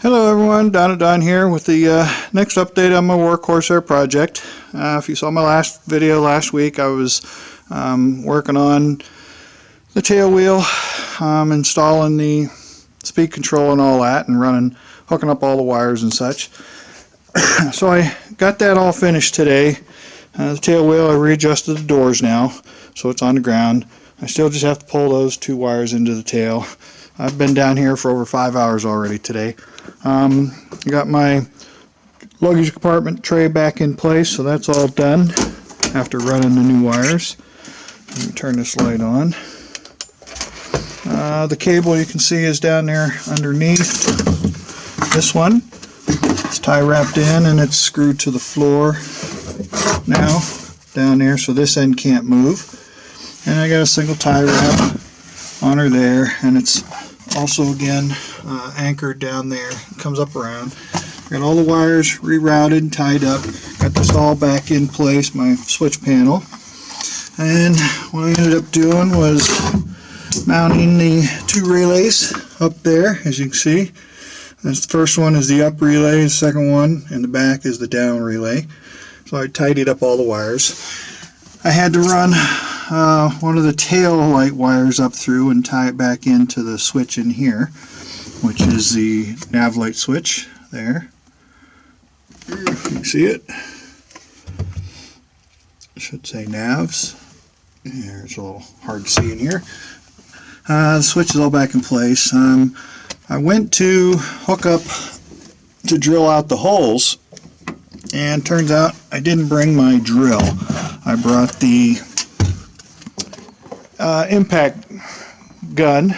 Hello everyone, Don here with the next update on my Corsair project. If you saw my last video last week, I was working on the tail wheel, installing the speed control and all that, and hooking up all the wires and such. So I got that all finished today. The tail wheel, I readjusted the doors now, so it's on the ground. I still just have to pull those two wires into the tail. I've been down here for over 5 hours already today. Got my luggage compartment tray back in place, so that's all done after running the new wires. Let me turn this light on. The cable you can see is down there underneath this one. It's tie wrapped in and it's screwed to the floor now down there, so this end can't move. And I got a single tie wrap on her there, and it's also again anchored down there. It comes up around. Got all the wires rerouted and tied up. Got this all back in place, my switch panel. And what I ended up doing was mounting the two relays up there, as you can see. That's the first one is the up relay, the second one in the back is the down relay. So I tidied up all the wires. I had to run one of the tail light wires up through and tie it back into the switch in here, which is the nav light switch there. You can see it. I should say navs. Here, it's a little hard to see in here. The switch is all back in place. I went to hook up to drill out the holes, and turns out I didn't bring my drill. I brought the impact gun,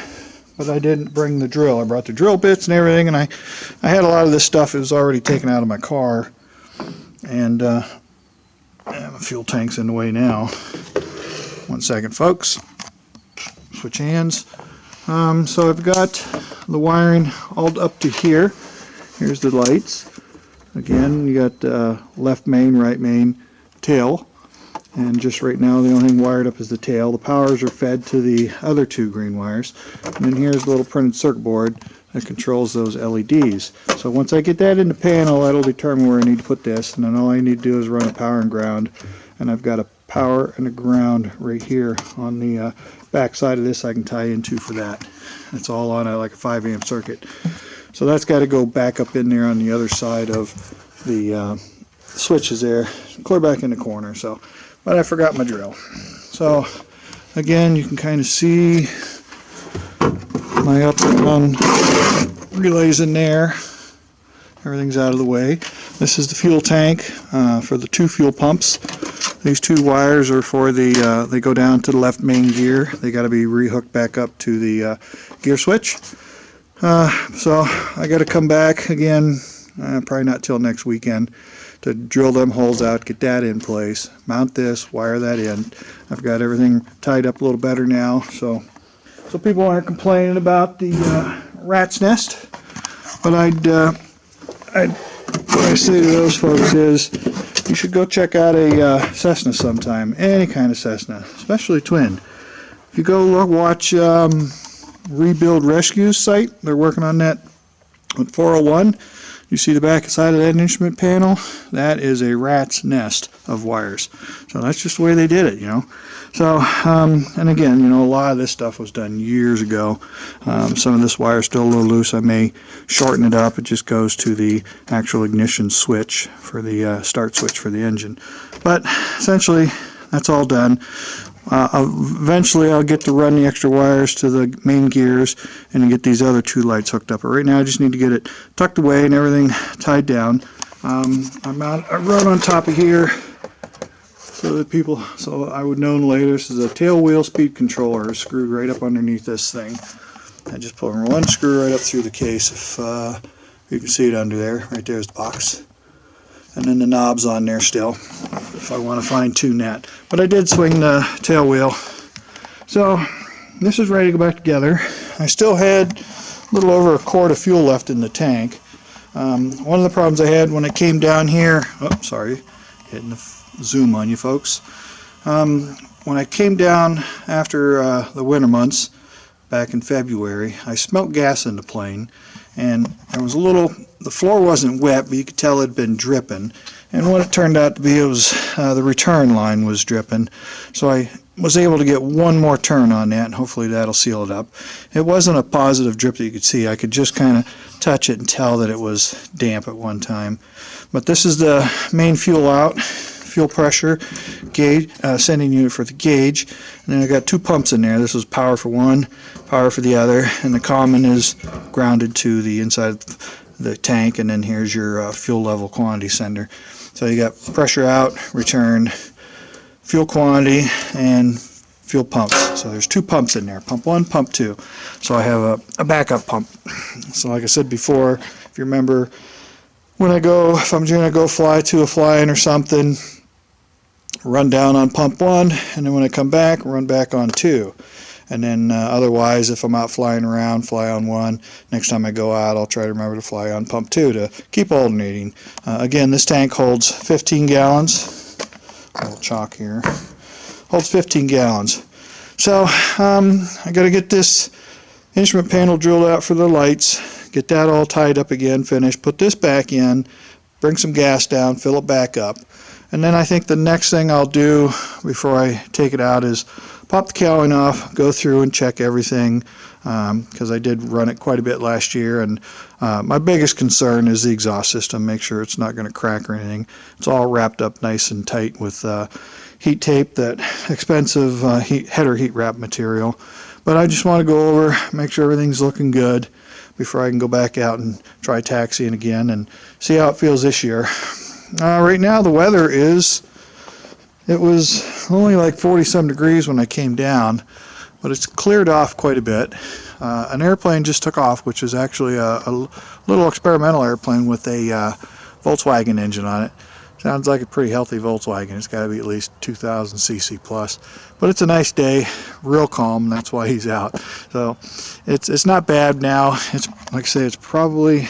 but I didn't bring the drill. I brought the drill bits and everything, and I had a lot of this stuff. It was already taken out of my car, and my fuel tank's in the way now. 1 second, folks. Switch hands. So I've got the wiring all up to here. Here's the lights. Again, you got left main, right main, tail. And just right now the only thing wired up is the tail. The powers are fed to the other two green wires. And then here's the little printed circuit board that controls those LEDs. So once I get that in the panel, that'll determine where I need to put this. And then all I need to do is run a power and ground. And I've got a power and a ground right here on the back side of this I can tie into for that. It's all on like a 5 amp circuit. So that's got to go back up in there on the other side of the switches there, clear back in the corner. So, but I forgot my drill. So again, you can kind of see my up and down relays in there. Everything's out of the way. This is the fuel tank for the two fuel pumps. These two wires are for the, they go down to the left main gear. They got to be rehooked back up to the gear switch. So I got to come back again, probably not till next weekend, to drill them holes out, get that in place, mount this, wire that in. I've got everything tied up a little better now, so people aren't complaining about the rat's nest. But what I say to those folks is, you should go check out a Cessna sometime, any kind of Cessna, especially twin. If you go watch Rebuild Rescue's site, they're working on that with 401. You see the back side of that instrument panel? That is a rat's nest of wires. So that's just the way they did it, you know. So, and again, you know, a lot of this stuff was done years ago. Some of this wire is still a little loose. I may shorten it up. It just goes to the actual ignition switch for the start switch for the engine. But essentially, that's all done. Eventually I'll get to run the extra wires to the main gears and get these other two lights hooked up. But right now I just need to get it tucked away and everything tied down. I wrote on top of here so I would know later, this is a tail wheel speed controller screwed right up underneath this thing. I just put one screw right up through the case. If you can see it under there, right there's the box. And then the knob's on there still, if I want to fine tune that. But I did swing the tail wheel. So this is ready to go back together. I still had a little over a quart of fuel left in the tank. One of the problems I had when it came down here, oh sorry, hitting the zoom on you folks. When I came down after the winter months, back in February, I smelt gas in the plane, and there was a little, the floor wasn't wet, but you could tell it had been dripping. And what it turned out to be, it was the return line was dripping. So I was able to get one more turn on that, and hopefully that'll seal it up. It wasn't a positive drip that you could see. I could just kind of touch it and tell that it was damp at one time. But this is the main fuel out, fuel pressure gauge, sending unit for the gauge. And then I got two pumps in there. This is power for one, power for the other, and the common is grounded to the inside of the tank, and then here's your fuel level quantity sender. So you got pressure out, return, fuel quantity, and fuel pumps. So there's two pumps in there, pump one, pump two. So I have a backup pump. So like I said before, if you remember, when I go, if I'm going to go fly to a fly-in or something, run down on pump one, and then when I come back, run back on two. And then otherwise, if I'm out flying around, fly on one. Next time I go out, I'll try to remember to fly on pump two to keep alternating. Again, this tank holds 15 gallons. A little chalk here. Holds 15 gallons. So I got to get this instrument panel drilled out for the lights, get that all tied up again, finished, put this back in, bring some gas down, fill it back up. And then I think the next thing I'll do before I take it out is pop the cowling off, go through and check everything, because I did run it quite a bit last year, and my biggest concern is the exhaust system. Make sure it's not going to crack or anything. It's all wrapped up nice and tight with heat tape, that expensive header heat wrap material. But I just want to go over, make sure everything's looking good before I can go back out and try taxiing again and see how it feels this year. Right now the weather is, it was only like 40-some degrees when I came down, but it's cleared off quite a bit. An airplane just took off, which is actually a little experimental airplane with a Volkswagen engine on it. Sounds like a pretty healthy Volkswagen. It's got to be at least 2,000 cc plus. But it's a nice day, real calm. That's why he's out. So it's not bad now. It's, like I say, it's probably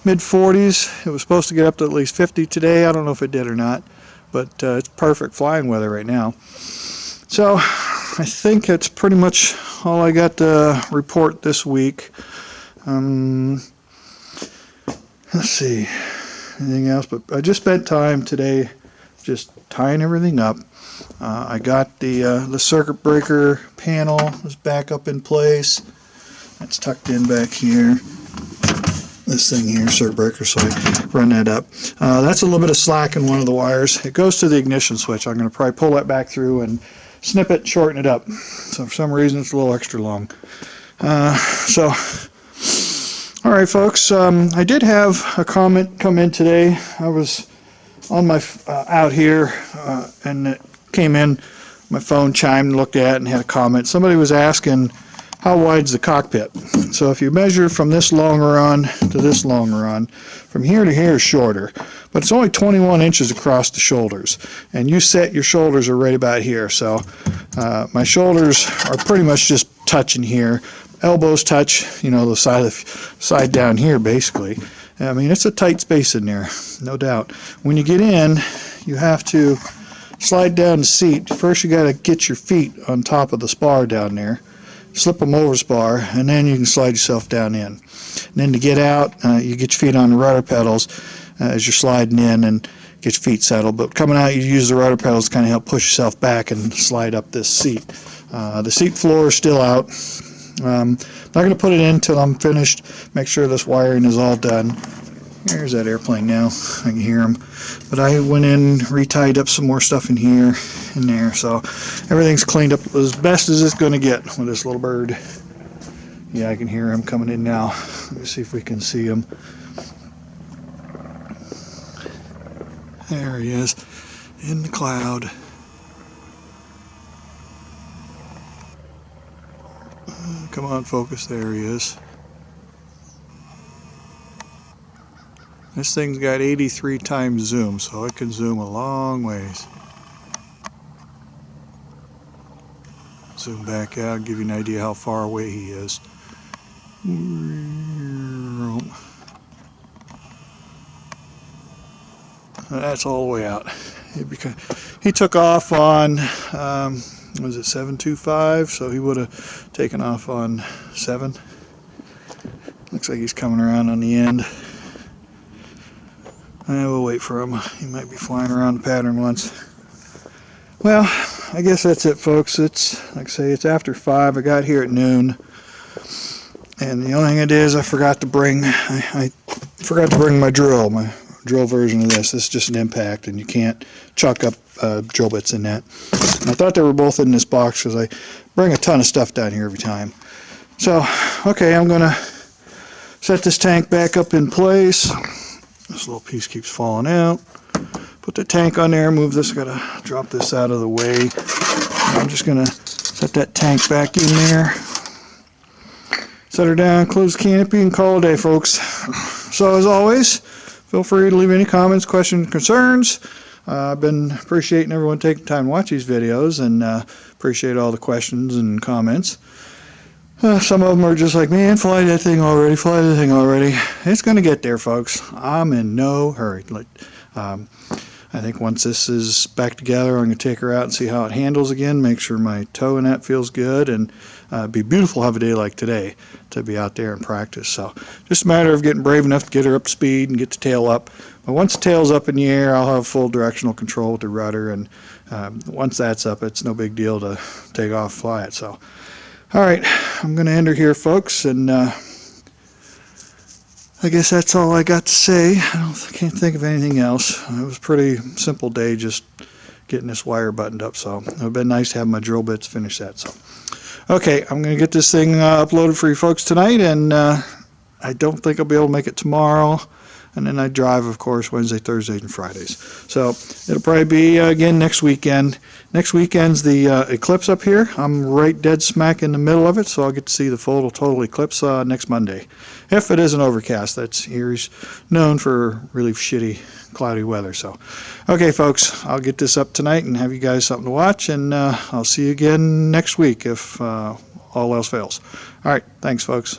mid-40s. It was supposed to get up to at least 50 today. I don't know if it did or not, but it's perfect flying weather right now. So I think that's pretty much all I got to report this week. Let's see, anything else? But I just spent time today just tying everything up. I got the circuit breaker panel is back up in place. That's tucked in back here. This thing here, circuit breaker, so I run that up. That's a little bit of slack in one of the wires. It goes to the ignition switch. I'm going to probably pull that back through and snip it, shorten it up. So for some reason it's a little extra long. All right, folks. I did have a comment come in today. I was on my out here, and it came in. My phone chimed, looked at it, and had a comment. Somebody was asking, how wide's the cockpit? So if you measure from this long run to this long run, from here to here is shorter, but it's only 21 inches across the shoulders, and you set your shoulders are right about here. So my shoulders are pretty much just touching here. Elbows touch, you know, the side down here basically. I mean, it's a tight space in there, no doubt. When you get in, you have to slide down the seat. First you got to get your feet on top of the spar down there. Slip them over spar, and then you can slide yourself down in. And then to get out, you get your feet on the rudder pedals as you're sliding in and get your feet settled. But coming out, you use the rudder pedals to kind of help push yourself back and slide up this seat. The seat floor is still out. Not going to put it in until I'm finished. Make sure this wiring is all done. There's that airplane now. I can hear him. But I went in, retied up some more stuff in here and there. So everything's cleaned up as best as it's going to get with this little bird. Yeah, I can hear him coming in now. Let me see if we can see him. There he is in the cloud. Come on, focus. There he is. This thing's got 83 times zoom, so it can zoom a long ways. Zoom back out, give you an idea how far away he is. That's all the way out. He took off on, was it 725? So he would have taken off on 7. Looks like he's coming around on the end. We'll wait for him. He might be flying around the pattern once. Well, I guess that's it, folks. It's, like I say, it's after 5. I got here at noon. And the only thing I did is I forgot to bring, I forgot to bring my drill version of this. This is just an impact, and you can't chuck up drill bits in that. And I thought they were both in this box because I bring a ton of stuff down here every time. So, okay, I'm going to set this tank back up in place. This little piece keeps falling out. Put the tank on there, move this, got to drop this out of the way. I'm just going to set that tank back in there. Set her down, close the canopy, and call it a day, folks. So as always, feel free to leave any comments, questions, concerns. I've been appreciating everyone taking time to watch these videos, and appreciate all the questions and comments. Some of them are just like, man, fly that thing already, fly that thing already. It's going to get there, folks. I'm in no hurry. I think once this is back together, I'm going to take her out and see how it handles again, make sure my toe in that feels good, and it'd be beautiful to have a day like today to be out there and practice. So just a matter of getting brave enough to get her up to speed and get the tail up. But once the tail's up in the air, I'll have full directional control with the rudder, and once that's up, it's no big deal to take off and fly it. So, all right, I'm going to end her here, folks, and I guess that's all I got to say. I can't think of anything else. It was a pretty simple day just getting this wire buttoned up, so it would have been nice to have my drill bits finish that. So, okay, I'm going to get this thing uploaded for you folks tonight, and I don't think I'll be able to make it tomorrow. And then I drive, of course, Wednesday, Thursdays, and Fridays. So it'll probably be, again, next weekend. Next weekend's the eclipse up here. I'm right dead smack in the middle of it, so I'll get to see the full total eclipse next Monday. If it isn't overcast. That's Erie's known for really shitty, cloudy weather. So, okay, folks, I'll get this up tonight and have you guys something to watch, and I'll see you again next week if all else fails. All right, thanks, folks.